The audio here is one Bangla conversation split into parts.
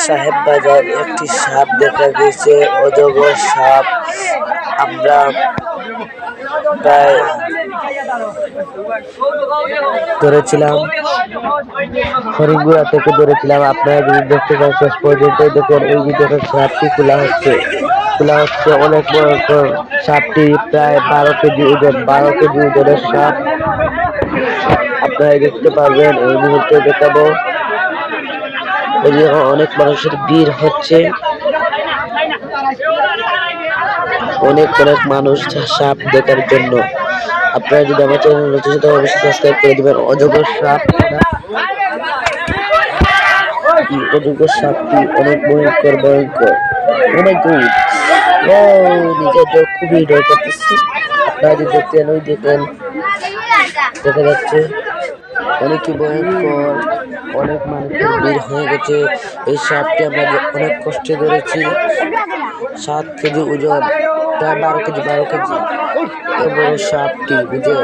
সাহেব বাজার একটি সাপ দেখা গেছে, অজগর সাপ। আমরা প্রায় ধরেছিলাম, হরিণগুড়া থেকে ধরেছিলাম। আপনারা যদি দেখতে চান শেষ পর্যন্ত দেখেন। এই ভিডিওটা সাপটি খোলা হচ্ছে। অনেক বড় সাপটি, প্রায় 12 কেজি ওজন, 12 কেজি ওজনের সাপ। আপনারা দেখতে পারবেন। এই মুহূর্তে দেখাবো। অনেক মানুষের ভিড় হচ্ছে, অনেক মানুষ সাপ দেখার জন্য। আপনারা যদি আমার চ্যানেল নতুন হন অবশ্যই সাবস্ক্রাইব করে দিবেন। অজগর সাপটি অনেক ভয়ঙ্কর। নিজে খুবই ডর করতেছি। আপনারা যদি দেখতেন, ওই দেখেন দেখা যাচ্ছে অনেকই ভয়ঙ্কর। অনেক মানুষের ভিড় হয়ে গেছে। এই সাপটি আমরা অনেক কষ্টে ধরেছি। 7 কেজি ওজন, প্রায় 12 কেজি। বড় সাপটি বুঝে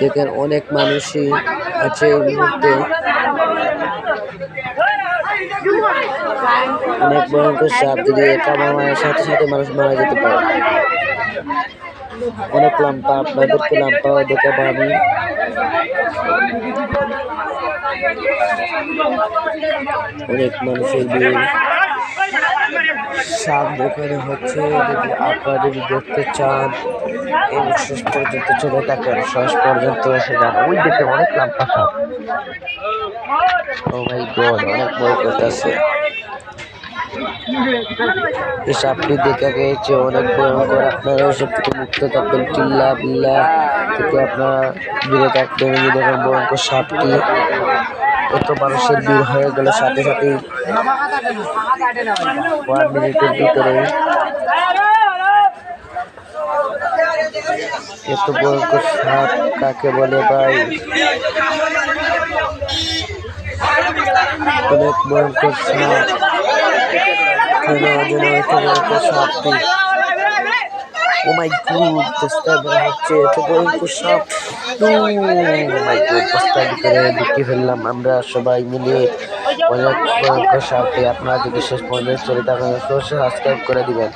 দেখেন। অনেক মানুষই আছে এই মুহূর্তে। অনেক ভয়ঙ্কর সাপ, যদি কামড়ানোর সাথে সাথে মানুষ মারা যেতে পারে। অনেক লাম্পা, আপনাদেরকে লাম্পাও দেখাবো আমি। অনেক মানুষের ভিড়, সাপ দেখানো হচ্ছে। যদি আপনারা যদি দেখতে চান এই শেষ পর্যন্ত চলে থাকেন, শেষ পর্যন্ত এসে যান। ওই দেখে অনেক লাম্পা সাপ। ও মাই গড, অনেক ভয় করতেছে। এই সাপটি দেখা গেছে অনেক ভয়ঙ্কর। আপনারা ওইসব থেকে মুক্ত থাকবেন। চিল্লা বিল্লা থেকে আপনারা দূরে থাকবেন। এই দেখেন ভয়ঙ্কর সাপটি। এত মানুষের ভিড় হয়ে গেল সাথে সাথে 1 মিনিটের ভিতরে। এত ভয়ঙ্কর সাপ কাকে বলে ভাই? অনেক ভয়ঙ্কর সাপ। সাপটি, ও মাই গড, বস্তায় ভরা হচ্ছে। এত ভয়ঙ্কর সাপ। বস্তার ভিতরে ঢুকিয়ে ফেললাম আমরা সবাই মিলে। অনেক ভয়ঙ্কর সাপটি। আপনারা যদি শেষ পর্যন্ত চলে থাকেন অবশ্যই সাবস্ক্রাইব করে দিবেন।